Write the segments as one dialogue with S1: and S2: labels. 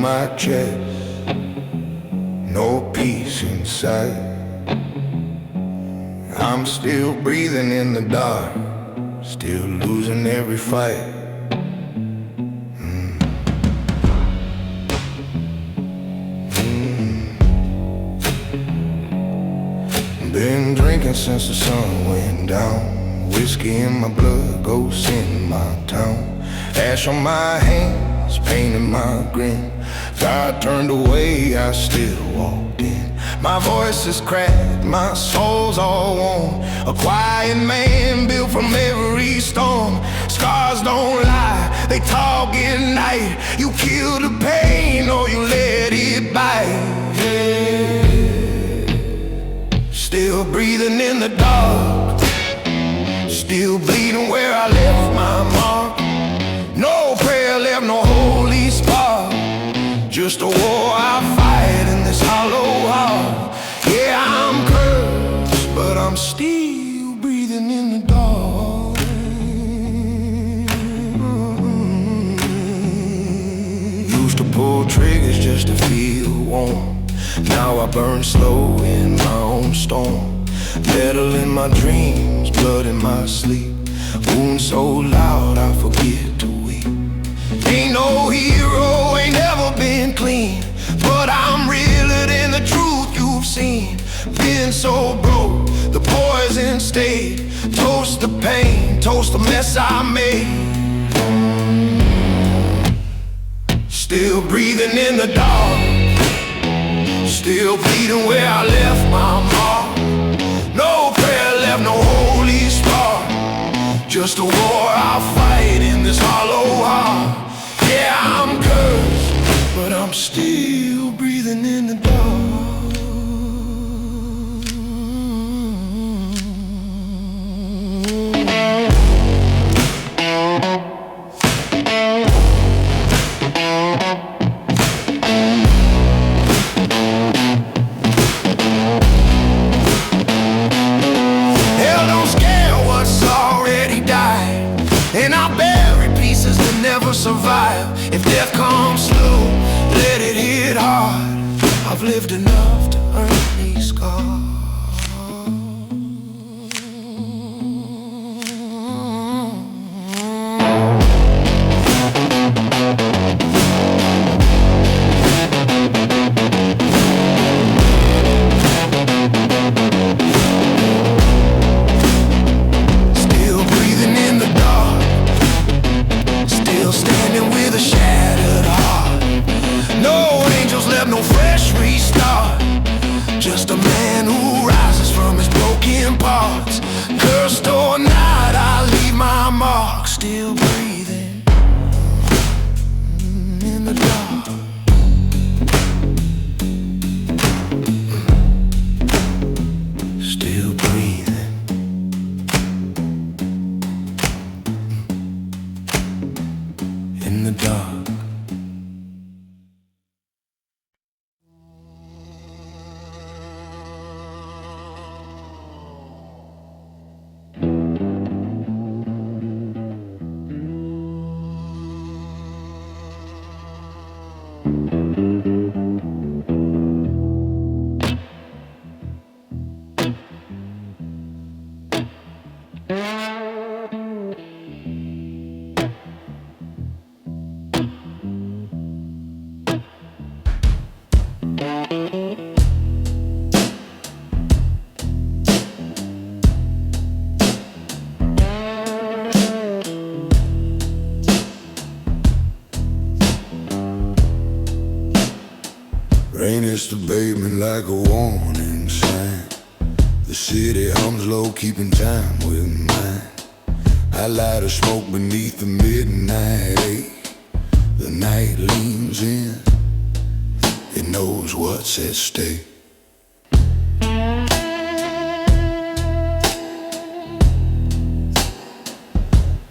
S1: my chest, no peace inside. I'm still breathing in the dark, still losing every fight. Been drinking since the sun went down, whiskey in my blood, ghosts in my town. Ash on my hands, pain in my grin. God turned away, I still walked in. My voice is cracked, my soul's all worn. A quiet man built from every storm. Scars don't lie, they talk at night. You kill the pain or you let it bite. Still breathing in the dark, still bleeding where I left my mark. No prayer left, no holy spark, just a war I fight in this hollow heart. Yeah, I'm cursed, but I'm still breathing in the dark. Used to pull triggers just to feel warm. Now I burn slow in my own storm. Metal in my dreams, blood in my sleep. Wounds so loud I forget to weep. Ain't no hero, ain't never been clean, but I'm realer than the truth you've seen. Been so broke, the poison stayed. Toast the pain, toast the mess I made. Still breathing in the dark, still bleeding where I left my mark. No prayer left, no holy spark, just a war I fight in this hollow heart. Yeah, I'm cursed, but I'm still breathing in the dark. And I bury pieces that never survive. If death comes slow, let it hit hard. I've lived enough to earn these scars. No fresh restart, just a man who rises from his broken parts. Cursed or not, I leave my mark. Still breathing in the dark. Still breathing in the dark. Rain hits the pavement like a warning sign. The city hums low, keeping time with mine. I light a smoke beneath the midnight ache. The night leans in, it knows what's at stake.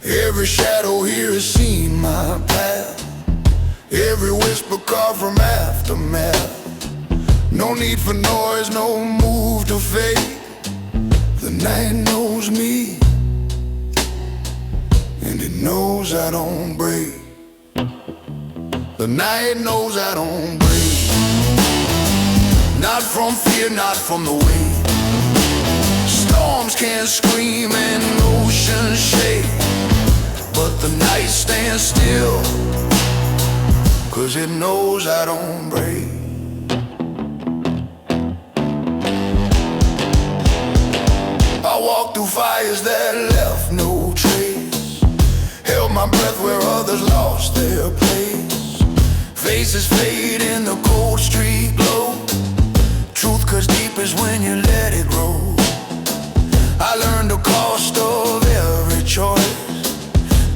S1: Every shadow here has seen my path. Every whisper carved from aftermath. No need for noise, no move to fade. The night knows me, and it knows I don't break. The night knows I don't break. Not from fear, not from the weight. Storms can scream and oceans shake, but the night stands still, 'cause it knows I don't break. I walked through fires that left no trace, held my breath where others lost their place. Faces fade in the cold street glow. Truth cuts deepest when you let it roll. I learned the cost of every choice,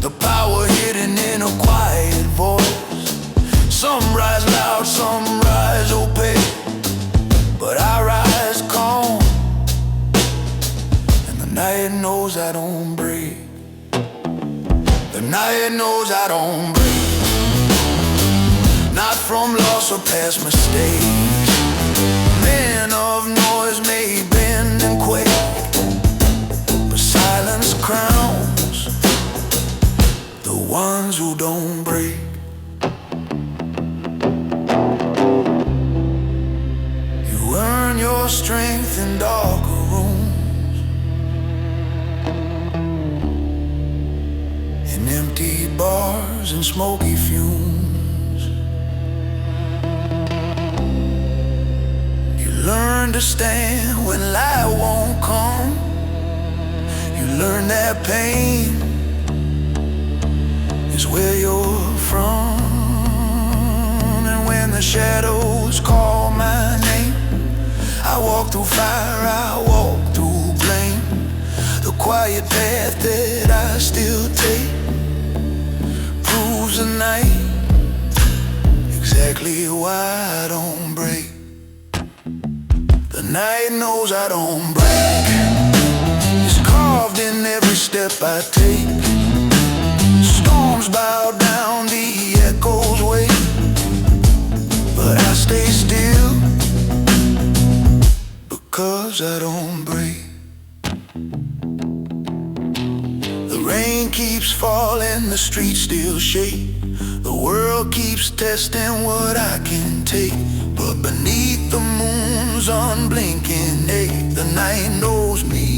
S1: the power hidden in a quiet voice. Some rise loud, some rise opaque, but I rise calm, and the night knows I don't break. The night knows I don't break. Not from loss or past mistakes. Men of noise may bend and quake, but silence crowns the ones who don't break. You earn your strength in darker rooms, in empty bars and smoky fumes. You learn to stand when light won't come. You learn that pain is where you're from. And when the shadows call my name, I walk through fire, I walk through blame. The quiet path that I still take proves the night exactly why I don't break. The night knows I don't break. It's carved in every step I take. Storms bow down, the echoes wait, but I stay still, because I don't break. The rain keeps falling, the streets still shake. The world keeps testing what I can take, but beneath the moon's unblinking ache, the night knows me.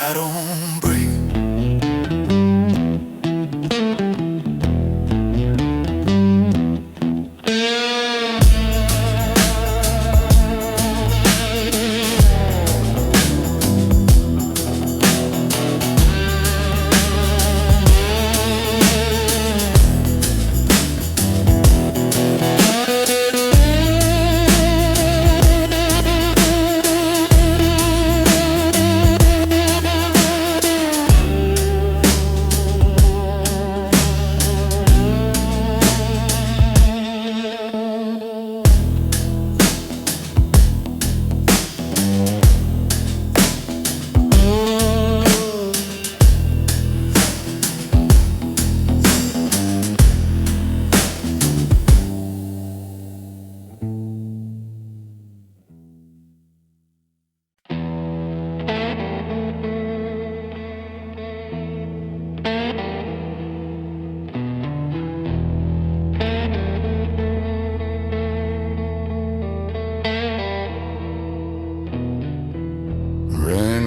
S1: I don't break.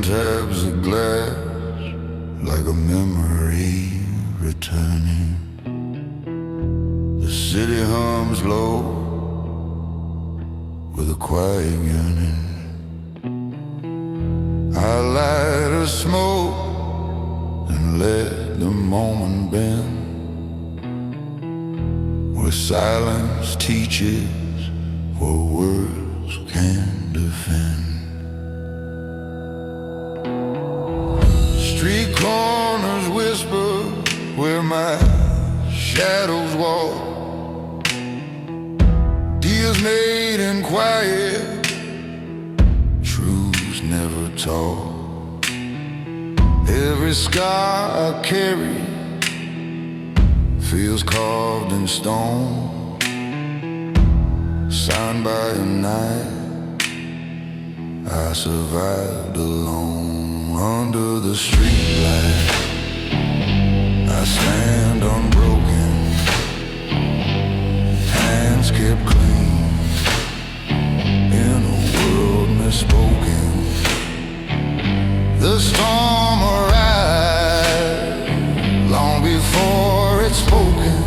S1: Tabs of glass, like a memory returning. The city hums low with a quiet yearning. I light a smoke and let the moment bend, where silence teaches what words can't defend. Street corners whisper where my shadows walk. Deals made in quiet, truths never taught. Every scar I carry feels carved in stone, signed by a night I survived alone under the streetlight. I stand unbroken, hands kept clean, in a world misspoken. The storm arrived long before it's spoken,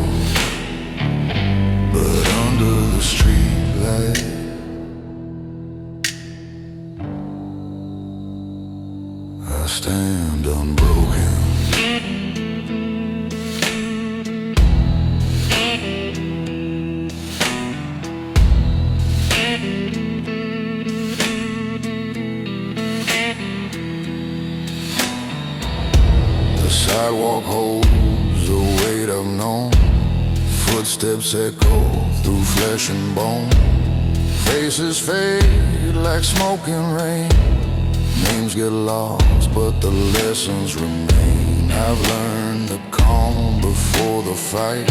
S1: but under the streetlight I stand unbroken. The sidewalk holds the weight I've known. Footsteps echo through flesh and bone. Faces fade like smoke and rain. Names get lost, but the lessons remain. I've learned the calm before the fight,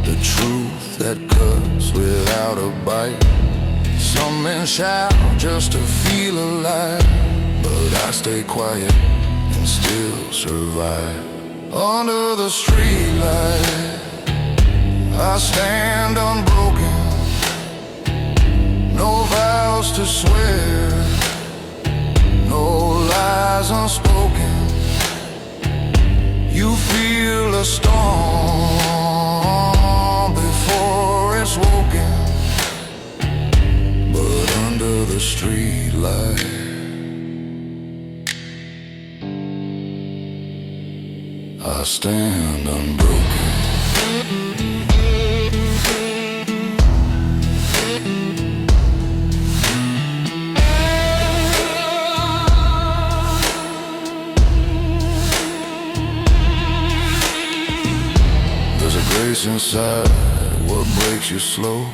S1: the truth that cuts without a bite. Some men shout just to feel alive, but I stay quiet and still survive. Under the streetlight I stand unbroken, no vows to swear, no lies unspoken. You feel a storm before it's woken, but under the streetlight I stand unbroken. There's a grace inside what breaks you slow,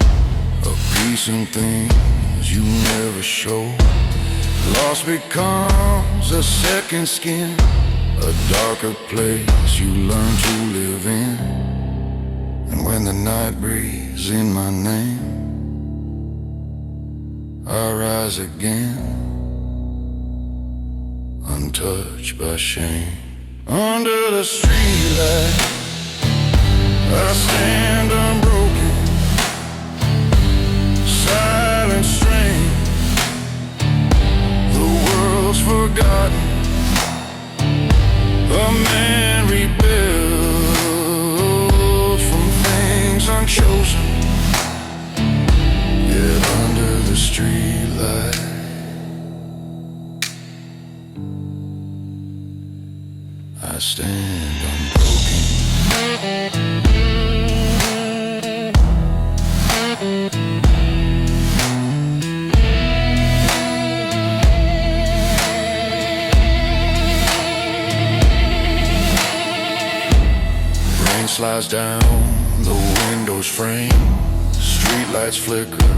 S1: a peace in things you never show. Loss becomes a second skin, a darker place you learn to live in. And when the night breathes in my name, I rise again, untouched by shame. Under the streetlight I stand unbroken, silent strain. The world's forgotten, a man rebuilds from things unchosen. Yet under the streetlight I stand unbroken. Rain slides down the window's frame, streetlights flicker,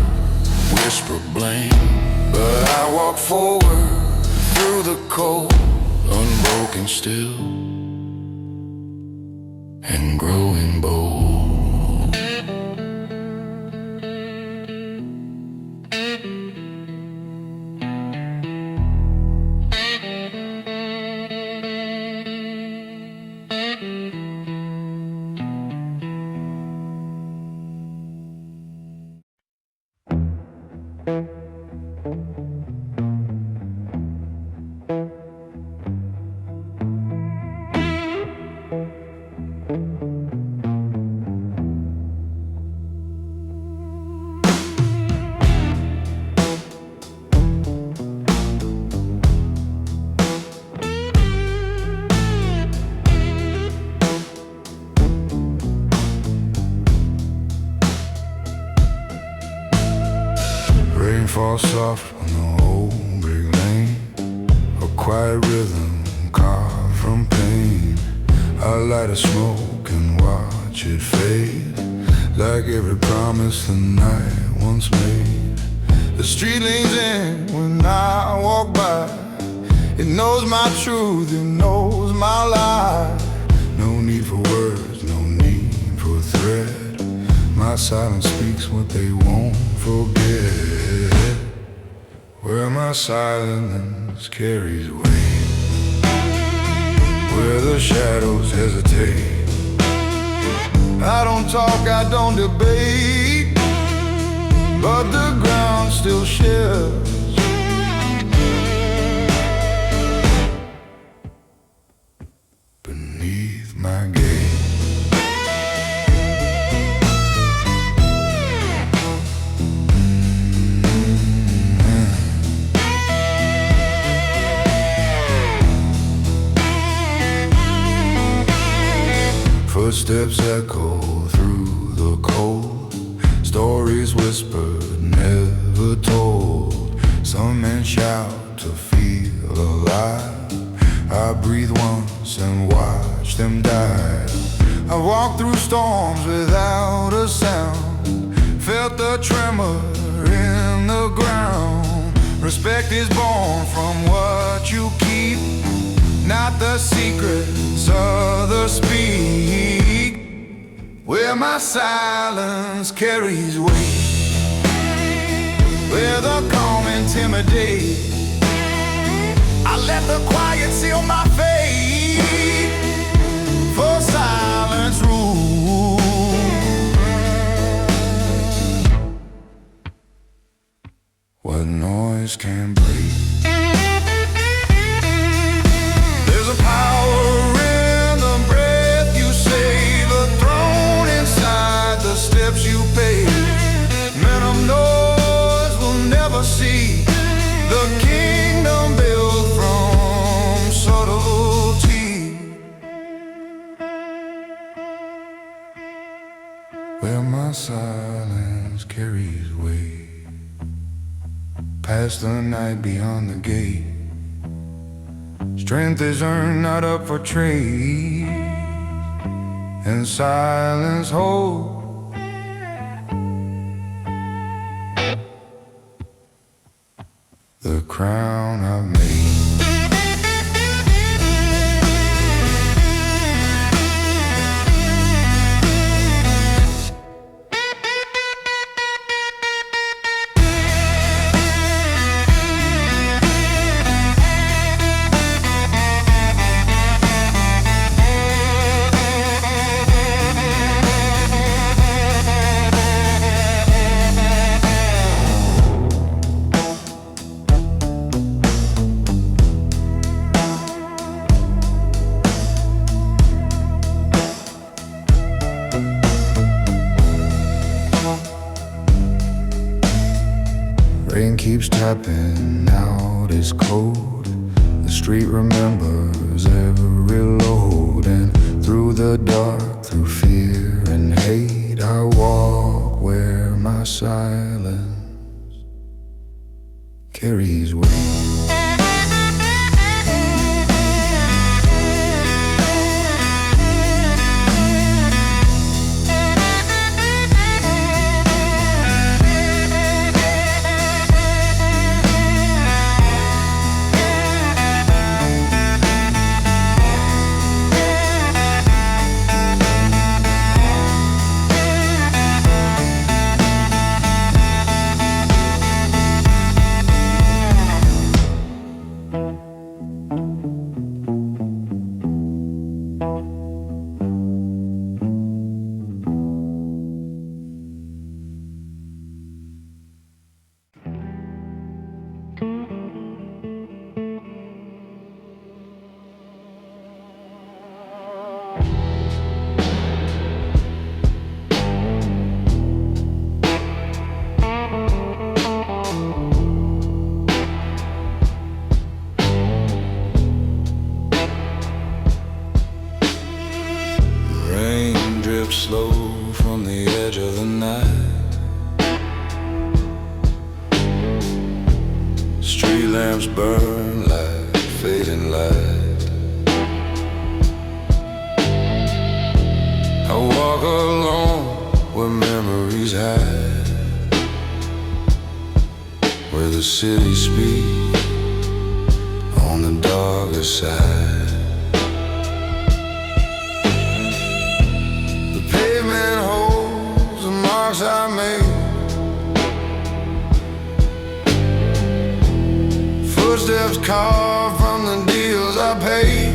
S1: whisper blame. But I walk forward through the cold, unbroken still and growing bold. Rain falls soft on the whole big lane, a quiet rhythm carved from pain. I light a smoke and watch it fade, like every promise the night once made. The street leans in when I walk by, it knows my truth, it knows my lie. No need for words, no need for threat. My silence speaks what they won't forget. Where my silence carries weight, where the shadows hesitate, don't talk, I don't debate, but the ground still shifts beneath my gaze. Footsteps echo through the cold, stories whispered, never told. Some men shout to feel alive. I breathe once and watch them die. I walk through storms without a sound, felt the tremor in the ground. Respect is born from what you keep, not the secrets others speak. Where my silence carries weight, where the calm intimidate, I let the quiet seal my fate, for silence rules what noise can break. There's a power in the breath you save, a throne inside the steps you pave. Men of noise will never see the kingdom built from subtlety. Where my silence carries weight, past the night beyond the gate. Strength is earned, not up for trade, and silence holds the crown I've made. Rain keeps tapping out, it's cold. The street remembers every load, and through the dark, through fear and hate, I walk where my silence carries weight. Slow from the edge of the night, street lamps burn like fading light. I walk alone where memories hide, where the city speaks on the darker side. I made footsteps carved from the deals I paid.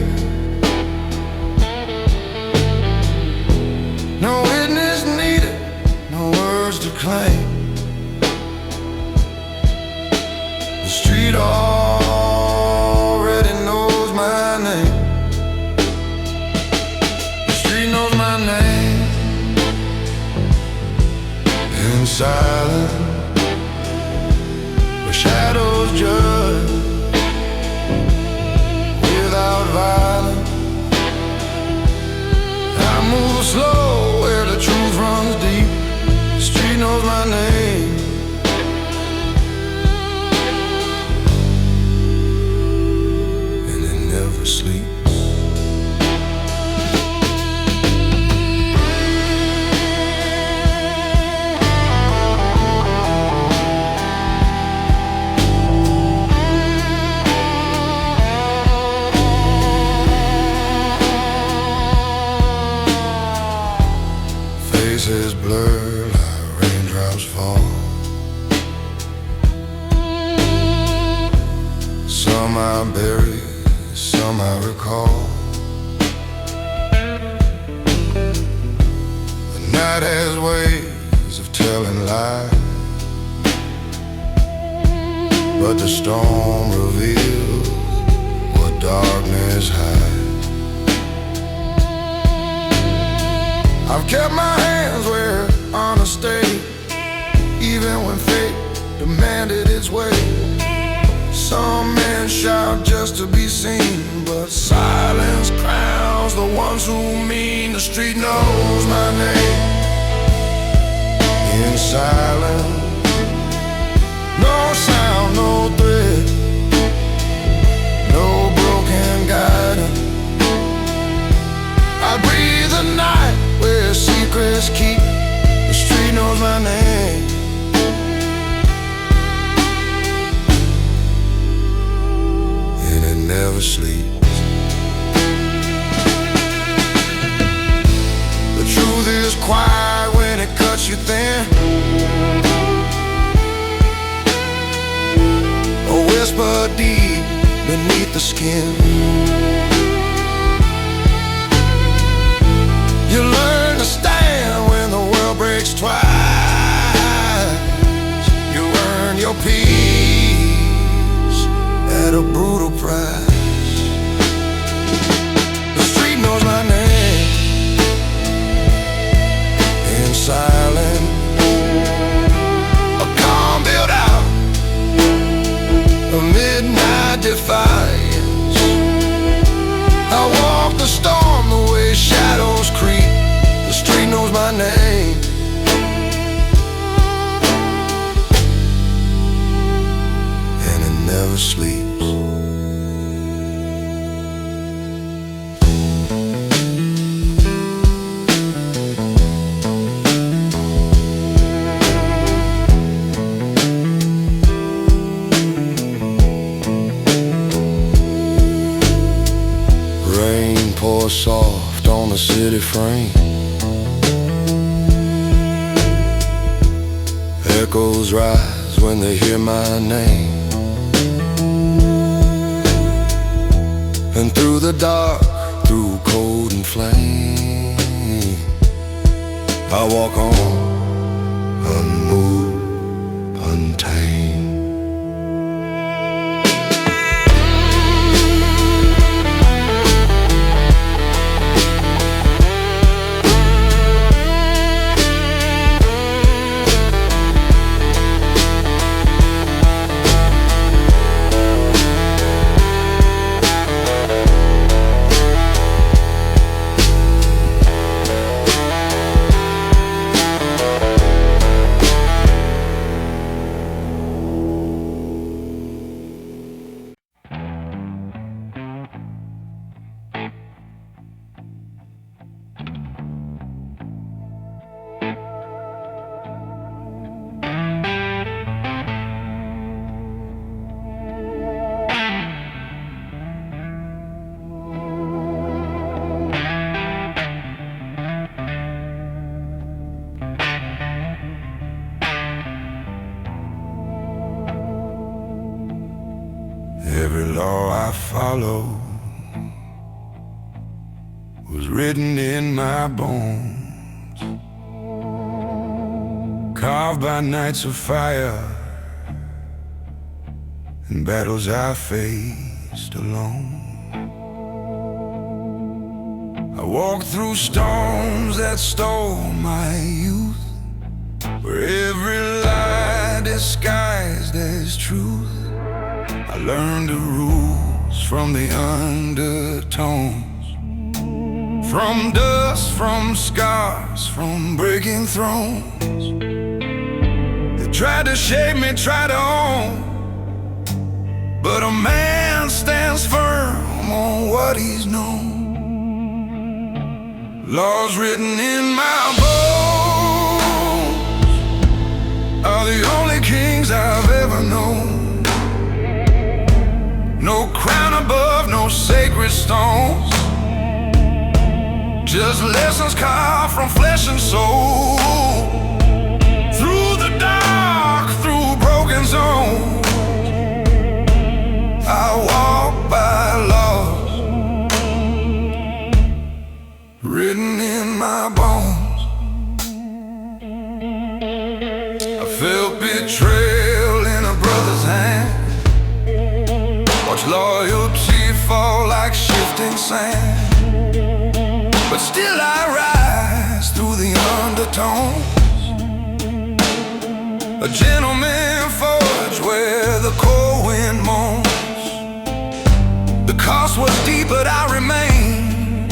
S1: No witness, claim. The street already knows my name. The street knows my name. In silence, where shadows judge, without violence, I move slow where the truth runs deep. The street knows my name. And it never sleeps. Faces blur like raindrops fall. Some I bury, some I recall. The night has ways of telling lies, but the storm reveals what darkness hides. I've kept my hands where honor stayed, even when fate demanded its way. Some men shout just to be seen, but silence crowns the ones who mean. The street knows my name. In silence, no sound, no thread, no broken guidance. I breathe the night where secrets keep. The street knows my name. And it never sleeps. The truth is quiet when it cuts you thin. A whisper deep beneath the skin. You learn to stand when the world breaks twice. You earn your peace at a brutal price. The street knows my name. In silence, a calm built out a midnight defiance. I walk the storm the way shadows creep. The street knows my name. And it never sleeps. Rain pours soft on the city frame. Echoes rise when they hear my name. And through the dark, through cold and flame, I walk on, unmoved, untamed. Every law I follow was written in my bones. carved by nights of fire and battles I faced alone. I walked through storms that stole my youth, where every lie disguised as truth. I learned the rules from the undertones, from dust, from scars, from breaking thrones. They tried to shape me, tried to own, but a man stands firm on what he's known. Laws written in my bones are the only kings I've ever known. No crown above, no sacred stones, just lessons carved from flesh and soul. Through the dark, through broken zones, I walk by laws written in my bones. I felt betrayal in a brother's hand, watched loyalty fall like shifting sand. But still I rise through the undertones, a gentleman forged where the cold wind moans. The cost was deep, but I remain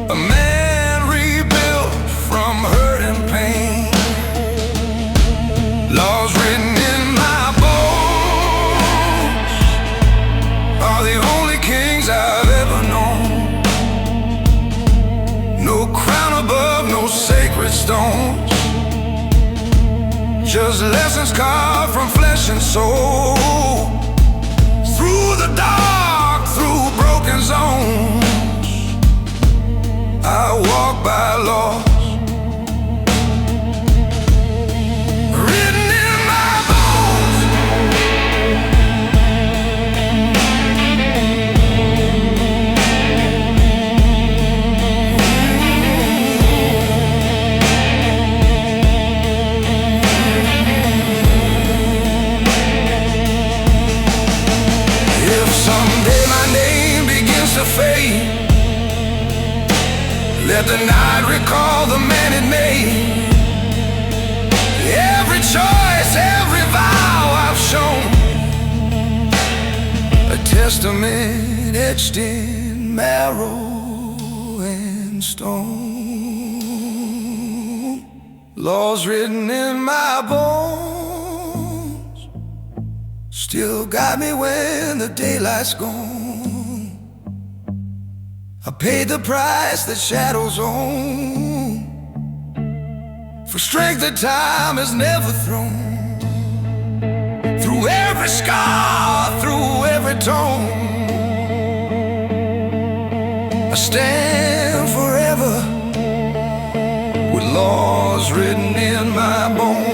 S1: a man rebuilt from hurt and pain. Laws written in my bones are the only kings I've ever known. No crown above, no sacred stones, just lessons carved from flesh and soul. Through the dark, through broken zones, I walk by laws written in my bones. If someday my name begins to fade, let the night recall the man it made. Every choice, every vow I've shown, a testament etched in marrow and stone. Laws written in my bones still guide me when the daylight's gone. I paid the price that shadows own, for strength that time has never thrown. Through every scar, through every tone, I stand forever with laws written in my bones.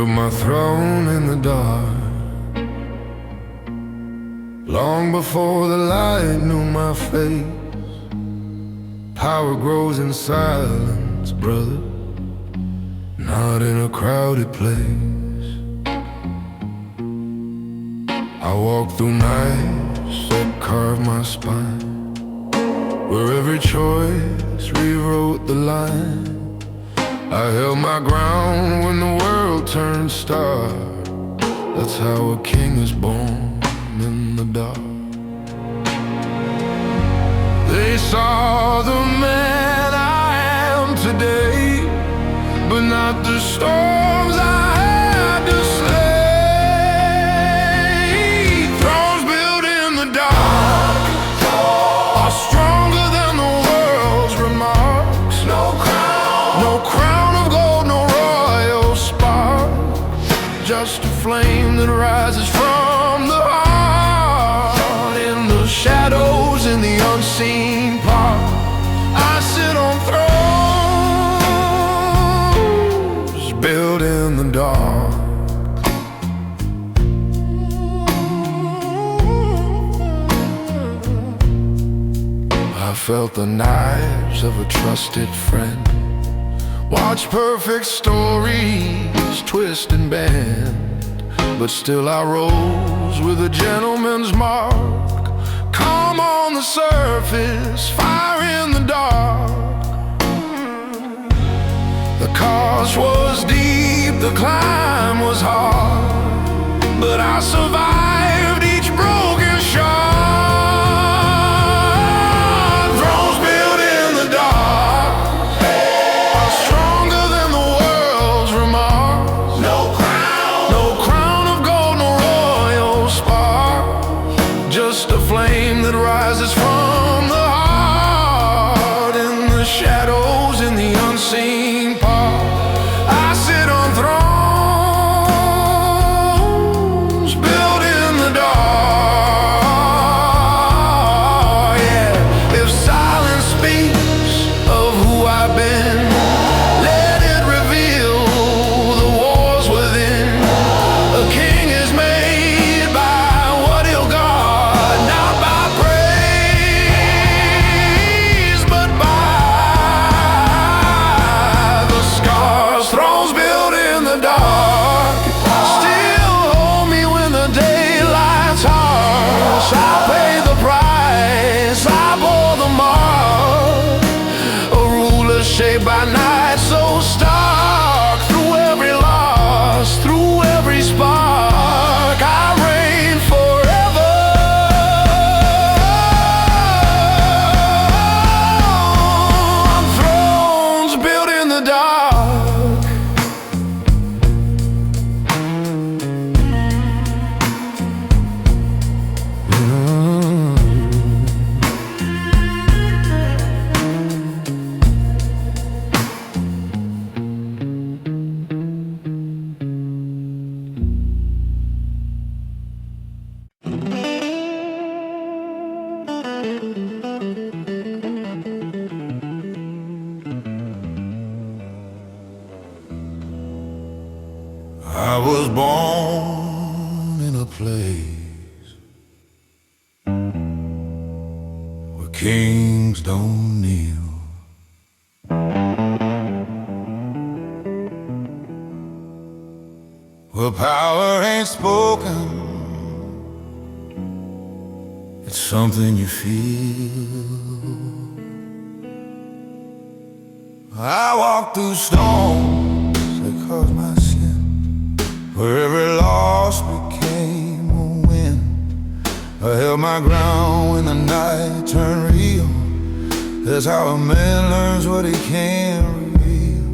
S1: built my throne in the dark, long before the light knew my face. Power grows in silence, brother, not in a crowded place. I walked through nights that carved my spine, where every choice rewrote the line. I held my ground when the world turned stark. That's how a king is born in the dark. They saw the man I am today, but not the storms I had to slay. Thrones built in the dark are stronger than the world's remarks. No crown of gold, no royal spark, just a flame that rises from the heart. In the shadows, in the unseen part, I sit on thrones built in the dark. I felt the knives of a trusted friend, watched perfect stories twist and bend, but still I rose with a gentleman's mark. Calm on the surface, fire in the dark. The cost was deep, the climb was hard, but I survived each broken shot. Thrones built in the dark are stronger than the world's remarks. No crown of gold, no royal spark, just a flame that rises from the heart. In the shadows, in the unseen part, I sit on thrones built in the dark. Yeah, if silence speaks of who I've been, let it reveal the wars within. A king is made by what he'll guard, not by praise, but by the scars. Thrones built in the dark still hold me when the daylight's harsh. I pay the price, I bore the mark, a ruler shaped by night so stark. Through every loss, through every spark, I reign forever. On thrones built in the dark. I was born in a place where kings don't kneel, where power ain't spoken, it's something you feel. I walked through storms that caused my sin, where every loss became a win. I held my ground when the night turned real. That's how a man learns what he can't reveal.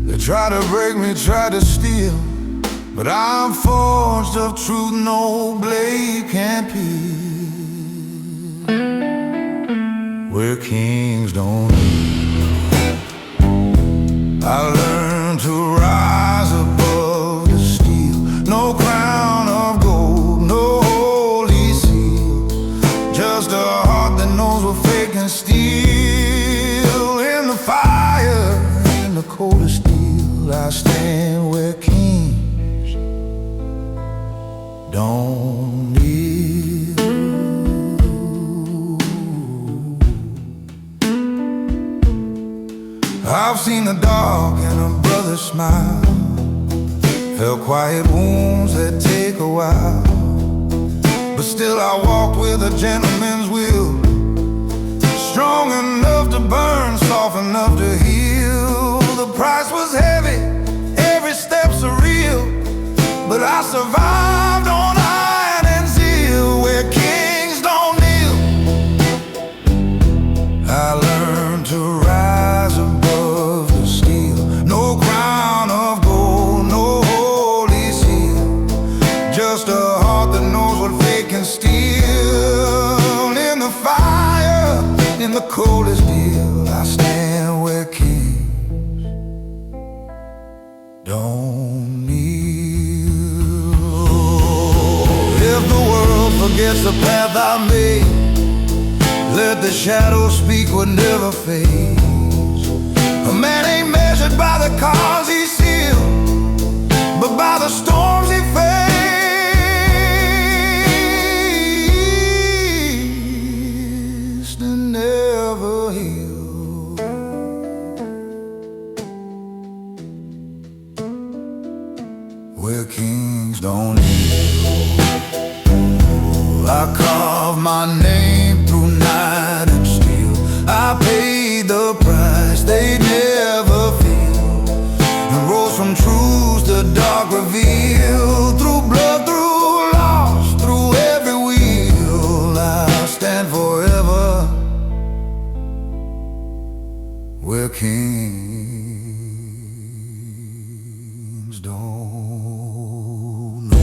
S1: They try to break me, try to steal, but I'm forged of truth no blade can pierce. Where kings don't kneel, I learned to rise above the steel. No crown of gold, no holy seal, just a heart that knows what fake and steal. In the fire, in the coldest steel, I I stand where kings don't kneel. I've seen the dark in a brother's smile, felt quiet wounds that take a while, but still I walked with a gentleman's will, strong enough to burn, soft enough to heal. The price was heavy, every step surreal, but I survived on iron and zeal. Where kings don't kneel, I learned to rise above the steel. No crown of gold, no holy seal, just a heart that knows what fate can steal. In the fire, in the coldest deal, I stand where kings don't kneel. If the world forgets the path I made, let the shadows speak what never fades. A man ain't measured by the cars he sealed, but by the storms he faced and never healed. Where kings don't kneel, I carve my name through night and steel. I paid the price they never feel, and rose from truths the dark revealed. Through blood, through loss, through every wheel, I'll stand forever where kings don't know.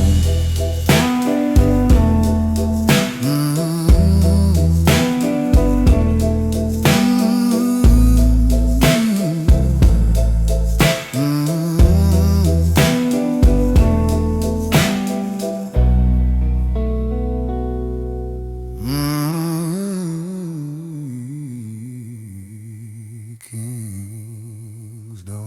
S1: Kings don't.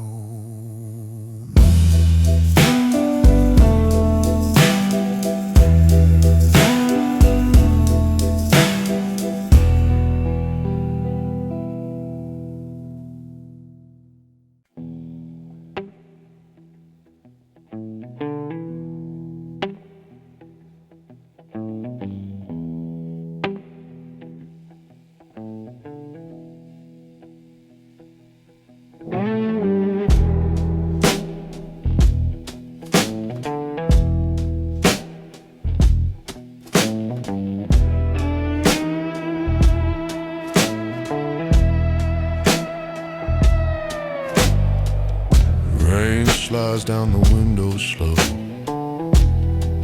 S1: Rain slides down the window slow,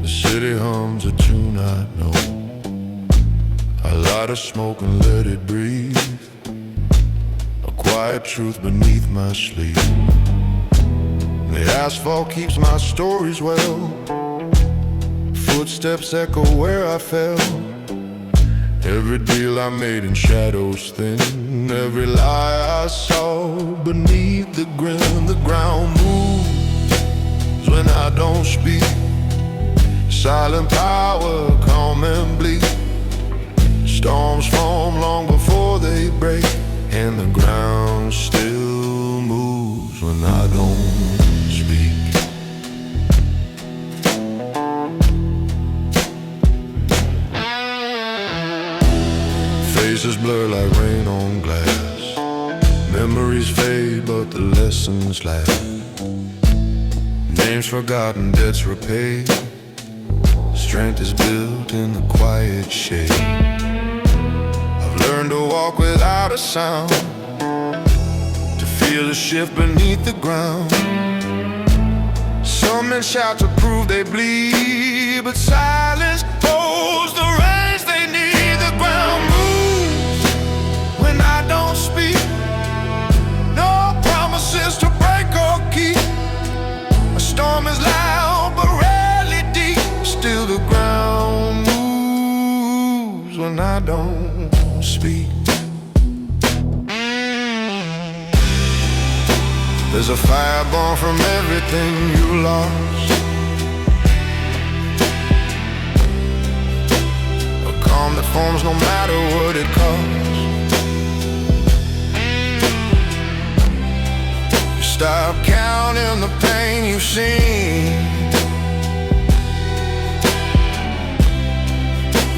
S1: the city hums a tune I know. I light a smoke and let it breathe, a quiet truth beneath my sleeve. The asphalt keeps my stories well, footsteps echo where I fell. Every deal I made in shadows thin, every lie I saw beneath the grin. The ground moves when I don't speak, silent power, calm and bleak. Storms form long before they break, and the ground still moves when I don't speak. Faces blur like rain on glass, memories fade but the lessons last. Names forgotten, debts repaid, strength is built in the quiet shade. I've learned to walk without a sound, to feel the shift beneath the ground. Some men shout to prove they bleed, but silence holds the reins they need. The ground moves when I don't speak, no promises to break or keep. A storm is loud but rarely deep, still the ground moves when I don't speak. There's a fire born from everything you lost, a calm that forms no matter what it costs. You stop counting the pain you've seen,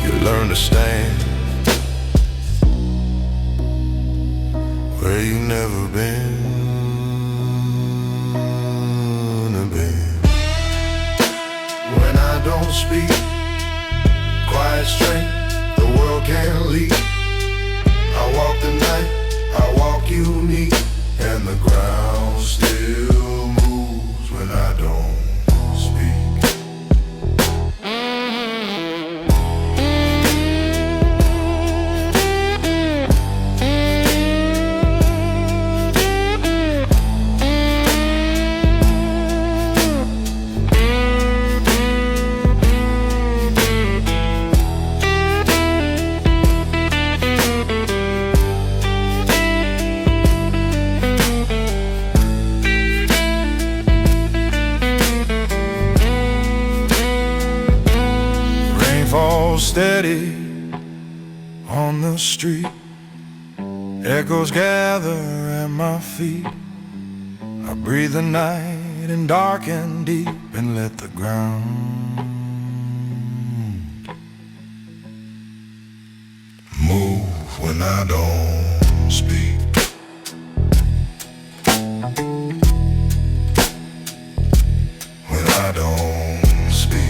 S1: you learn to stand where you've never been. When I don't speak, quiet strength the world can't lead. I walk the night, I walk unique, and the ground still moves when I don't speak. Fall steady on the street, echoes gather at my feet. I breathe the night in dark and deep and let the ground move when I don't speak. When I don't speak.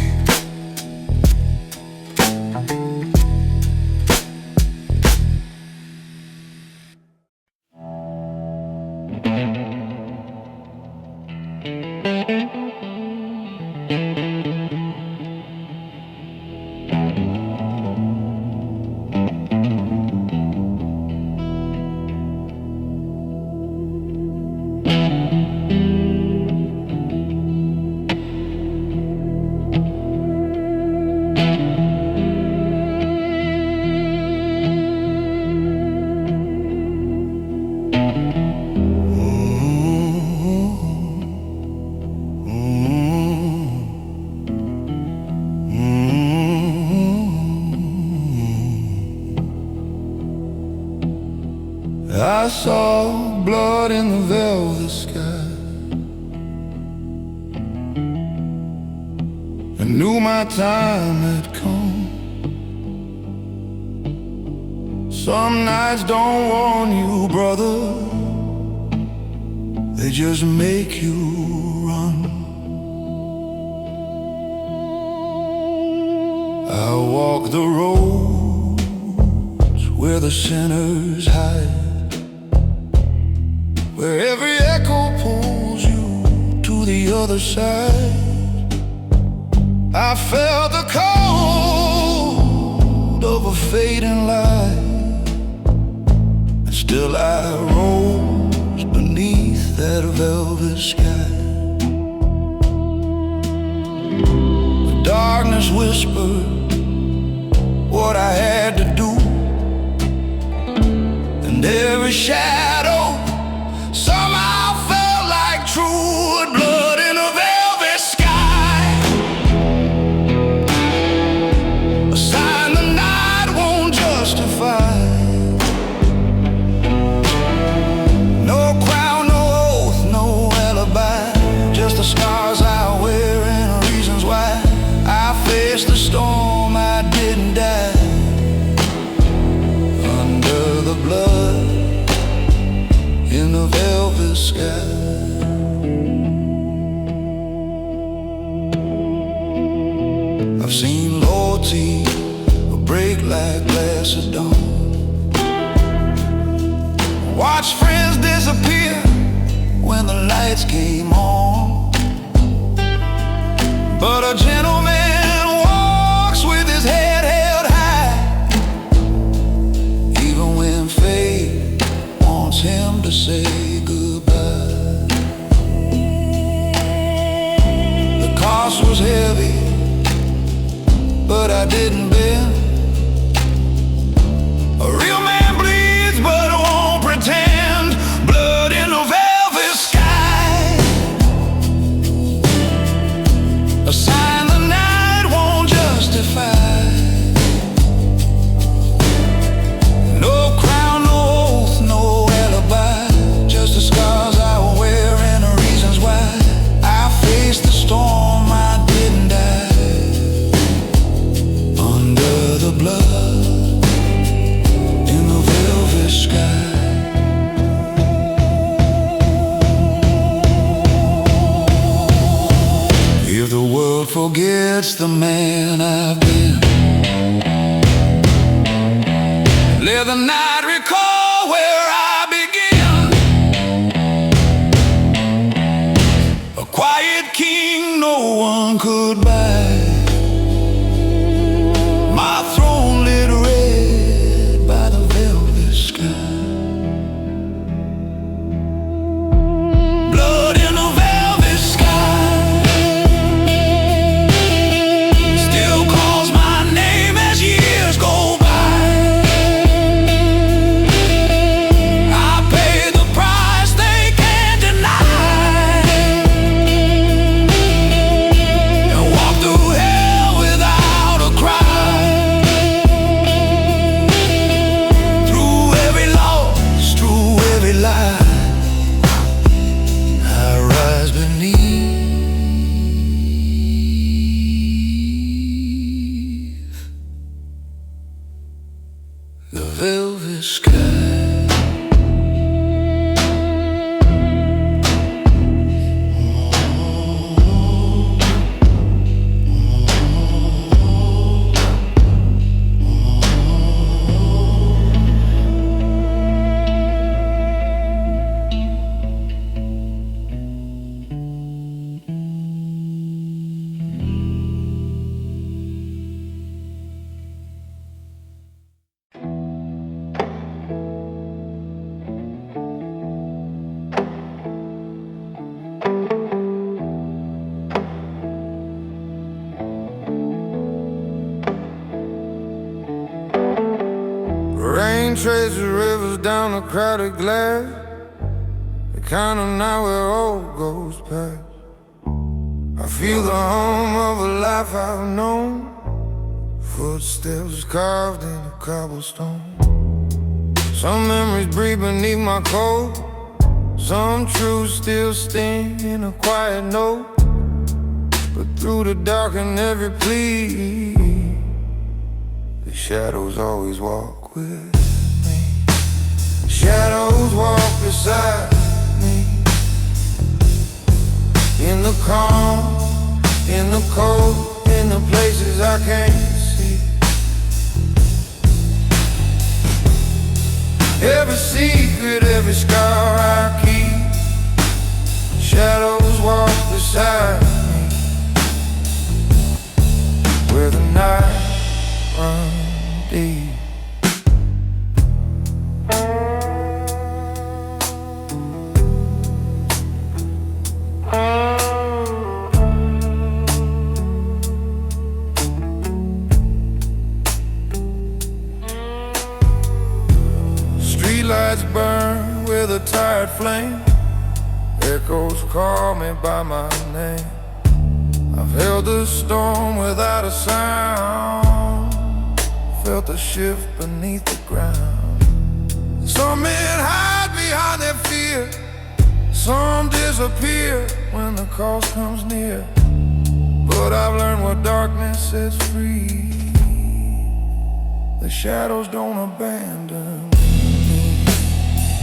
S1: I saw blood in the velvet sky. I knew my time had come. Some nights don't warn you, brother, they just make you run. I walk the roads where the sinners hide, where every echo pulls you to the other side. I felt the cold of a fading light, and still I rose beneath that velvet sky. The darkness whispered what I had to do, and every shadow somehow felt like true blood in a velvet sky. A sign the night won't justify. No crown, no oath, no alibi, just the scars I wear and reasons why I faced the storm. I didn't die under the blood in the velvet sky. I've seen loyalty break like glass at dawn, watched friends disappear when the lights came on. But a gentleman walks with his head held high, even when fate wants him to say goodbye. The cost was heavy, but I didn't bend. A real man bleeds but won't pretend. Blood in a velvet sky. Let the night recall where I began. A quiet king no one could buy. My throne lit red by the velvet sky. Blood in a velvet sky still calls my name as years go by. I paid the price they can't deny, and walked through hell without a cry. Through every loss, through every lie, I rise beneath the velvet sky. Rain traces rivers down a crowded glass, the kind of night where all goes past. I feel the hum of a life I've known, footsteps carved in the cobblestone. Some memories breathe beneath my coat, some truths still sting in a quiet note. But through the dark and every plea, the shadows always walk with me. Shadows walk beside me, in the calm, in the cold, in the places I can't see. Every secret, every scar I keep, shadows walk beside me, where the night runs deep. Streetlights burn with a tired flame, echoes call me by my name. I've held the storm without a sound, felt the shift beneath the ground. Some men hide behind their fear, some disappear when the cost comes near. But I've learned what darkness sets free. The shadows don't abandon me.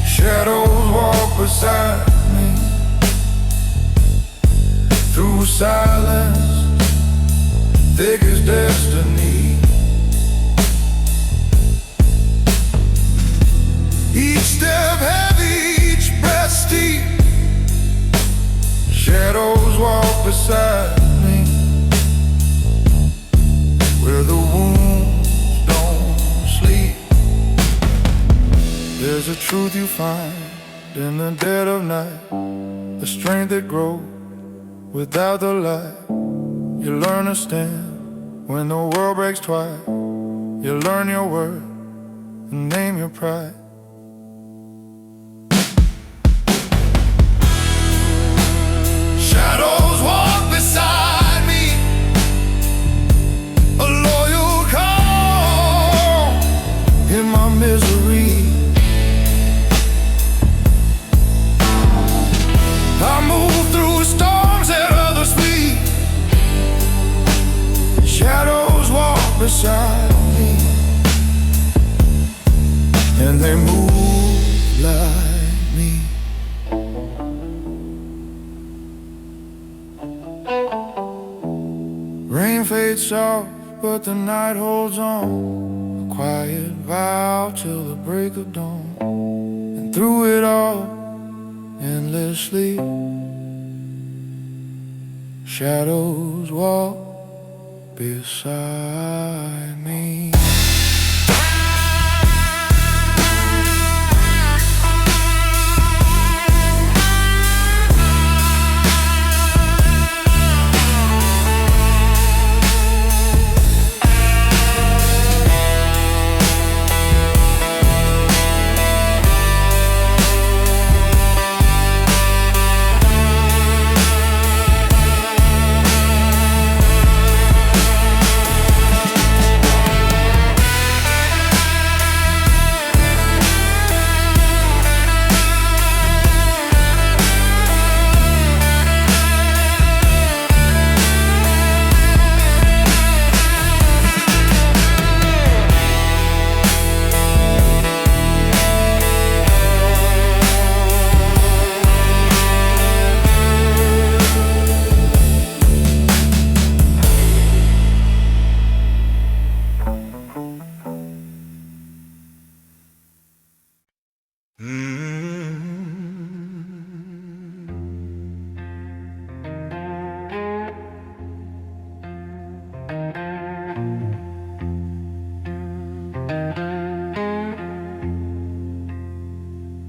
S1: Shadows walk beside me, through silence, thick as destiny. Each step heavy, each breath steep. Shadows walk beside me, where the wounds don't sleep. There's a truth you find in the dead of night, the strength that grows without the light. You learn to stand when the world breaks twice. You learn your worth and name your pride. Shadows walk beside me, a loyal call in my misery. I move through storms that others flee. Shadows walk beside me, and they move like me. Rain fades soft, but the night holds on. quiet vow till the break of dawn. And through it all, endlessly, shadows walk beside me.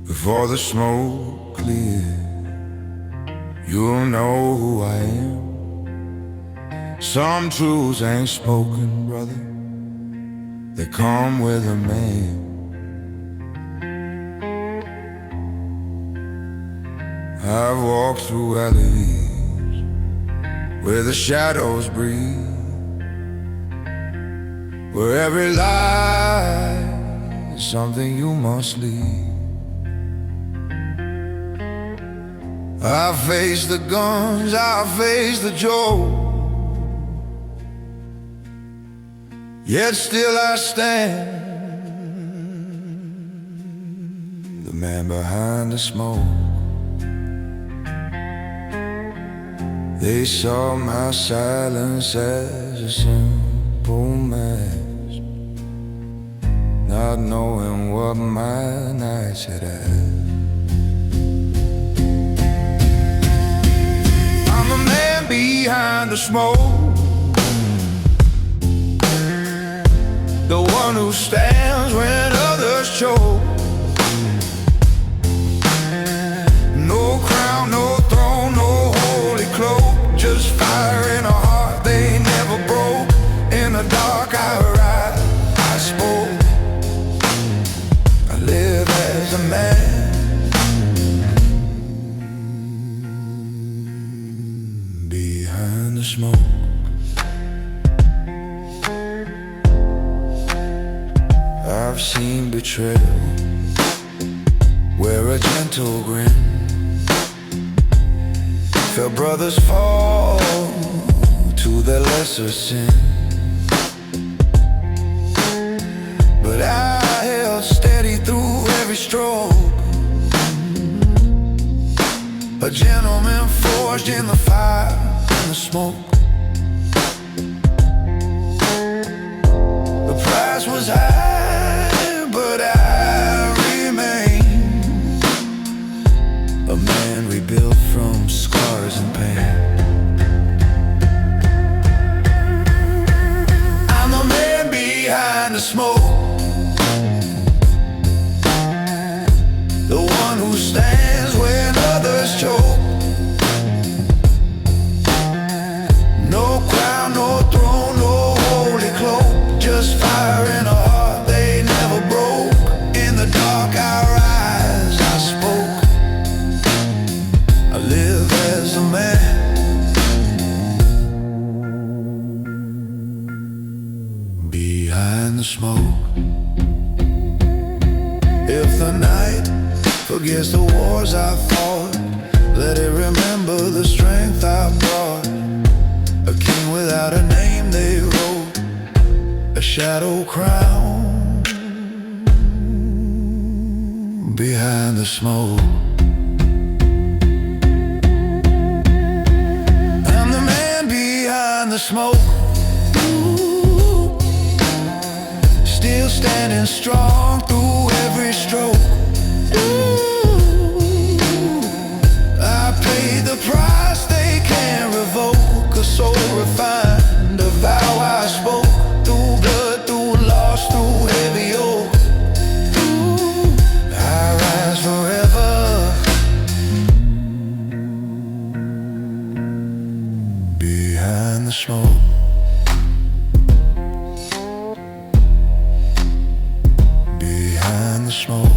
S1: Before the smoke clears, you'll know who I am. Some truths ain't spoken, brother, they come with a man. I've walked through alleys where the shadows breathe, where every lie is something you must leave. I face the guns, I face the joke, yet still I stand, the man behind the smoke. They saw my silence as a simple mask, not knowing what my nights had had. Behind the smoke, the one who stands when others choke. No crown, no throne, no holy cloak, just fire in a heart they never broke. In the dark I spoke. I live as a man. Behind the smoke, I've seen betrayal, wear a gentle grin, felt brothers fall to their lesser sin. But I held steady through every stroke, a gentleman forged in the fire and the smoke. The price was high, but I remained a man rebuilt from scars and pain. I'm the man behind the smoke, the one who stands when others choke. No crown, no throne, no holy cloak, just fire in a heart they never broke. In the dark I rise, I spoke. I live as a man. Behind the smoke. If the night forgets the wars I fought, let it remember the strength I brought. A king without a name they wrote, a shadow crown behind the smoke. I'm the man behind the smoke, still standing strong through every stroke. I paid the price they can't revoke. A soul refined, a vow I spoke. Through blood, through loss, through heavy oak. I rise forever. Behind the smoke. Behind the smoke.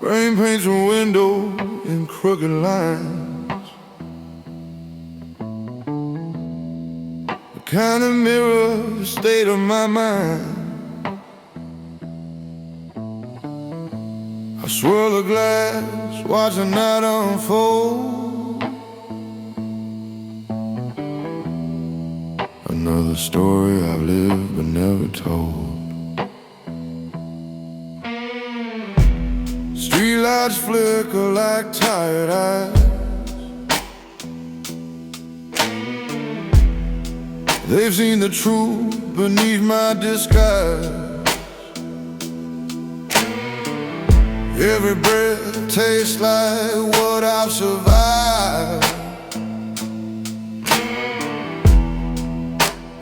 S1: Rain paints a window in crooked lines, the kind of mirror the state of my mind. I swirl the glass, watch the night unfold. Another story I've lived but never told. Streetlights flicker like tired eyes. They've seen the truth beneath my disguise. Every breath tastes like what I've survived.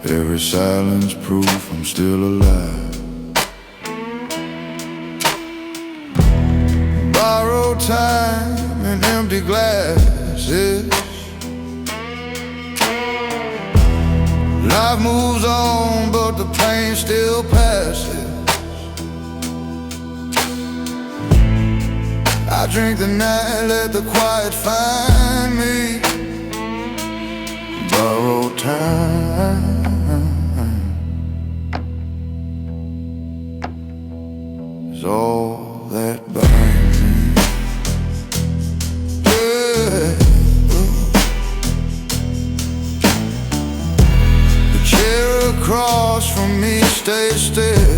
S1: Every silence proof I'm still alive. Borrowed time and empty glasses. Life moves on, but the pain still passes. I drink the night, let the quiet find me. Borrowed time is all that binds me. Yeah. The chair across from me stays still,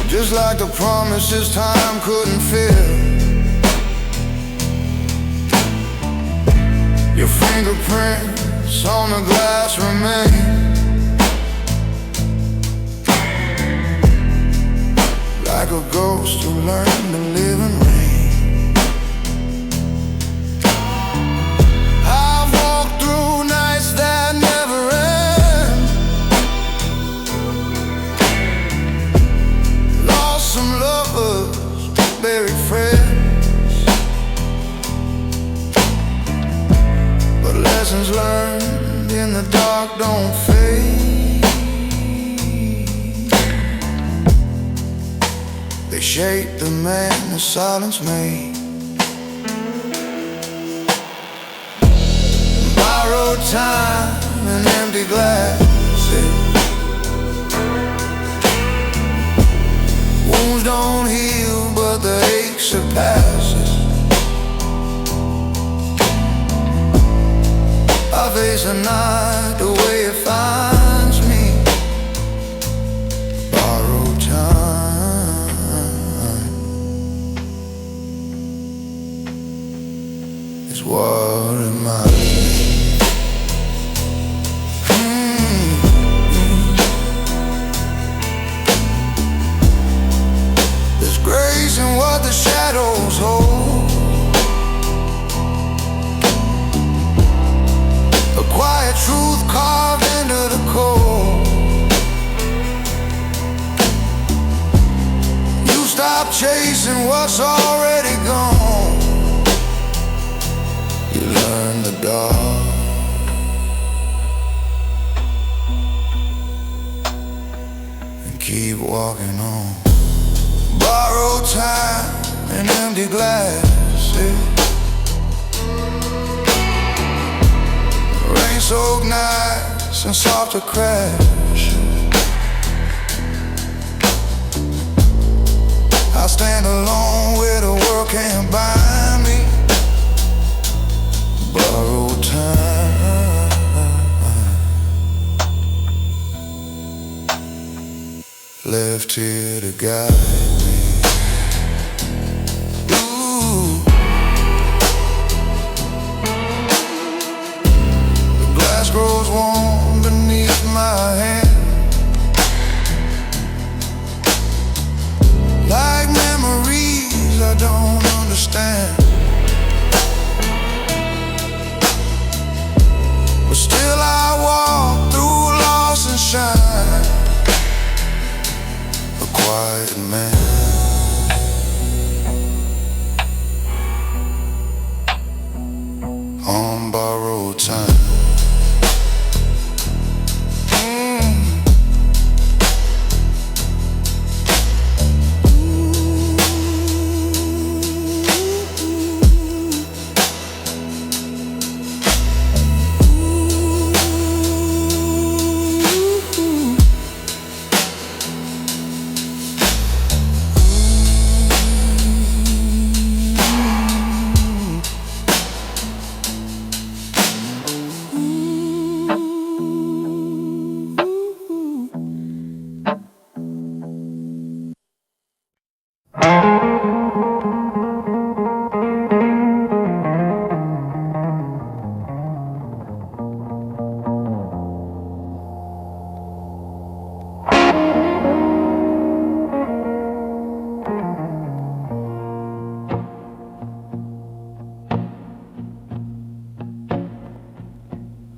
S1: just like the promises time couldn't fill. Your fingerprints on the glass remain, like a ghost who learned to live in rain. I've walked through nights that never end, lost some lovers, buried friends, but lessons learned in the dark don't fade. They shape the man the silence made. Borrowed time and empty glasses. Wounds don't heal, but the ache surpasses. I face the night the way it finds me. Borrowed time is what it might be. There's grace in what the shadows hold. A quiet truth carved into the cold. You stop chasing what's already gone. You learn the dark and keep walking on. Borrowed time and empty glasses. Rain-soaked nights and softer crashes. stand alone where the world can't buy me. Borrowed time, left here to guide me. Ooh. The glass grows warm beneath my hand, like memories I don't understand. But still I walk through loss and shine, a quiet man on borrowed time.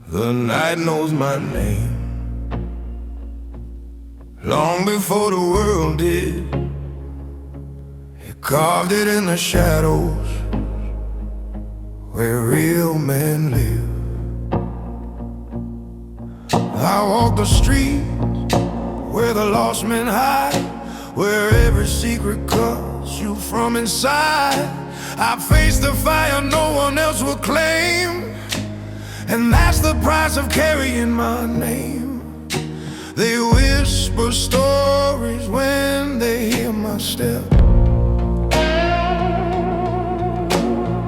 S1: The night knows my name, long before the world did. It carved it in the shadows where real men live. I walk the streets where the lost men hide, where every secret calls you from inside. I face the fire no one else will claim, and that's the price of carrying my name. They whisper stories when they hear my step,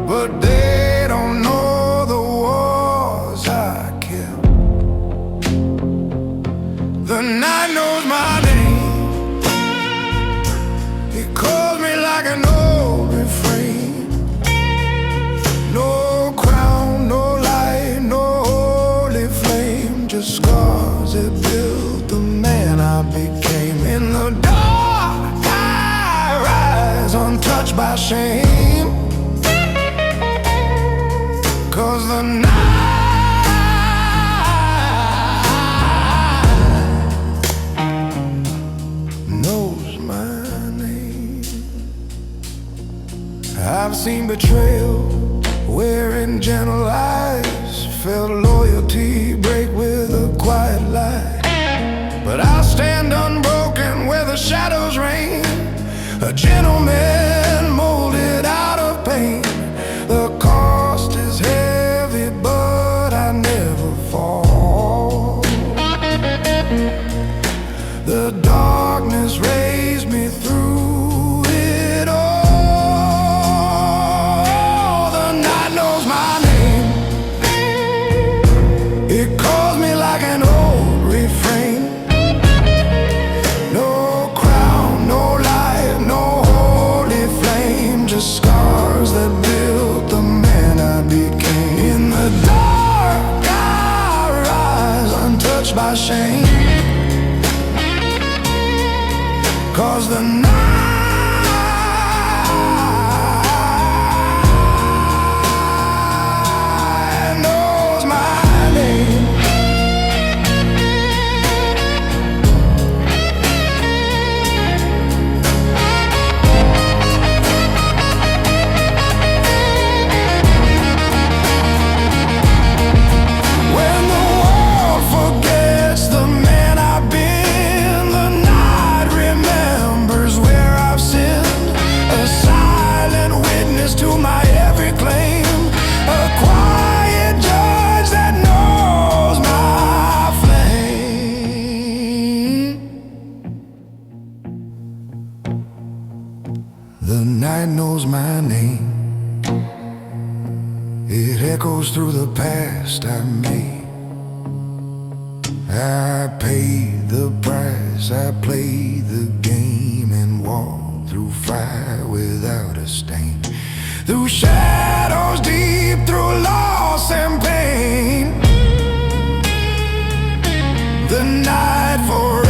S1: but they don't know the wars I kept. The night knows my name, it calls me like an old refrain. No crown, no light, no holy flame, just scars that built the man I became. In the dark I rise, untouched by shame, 'cause the night knows my name. I've seen betrayal wearing gentle eyes, felt loyalty break with a quiet lie. But I'll stand unbroken where the shadows reign, a gentleman molded out of pain. The cost is heavy, but I never fall. The darkness raised me through it all. The night knows my name, it calls me like an old refrain. No crown, no light, no holy flame, just scars that built the man I became. In the dark I rise, untouched by shame, 'cause the night knows my name. When the world forgets the man I've been, the night remembers where The night knows my name. It echoes through the past I made. I paid the price, I played the game and walked through fire without a stain. Through shadows deep, through loss and pain. The night for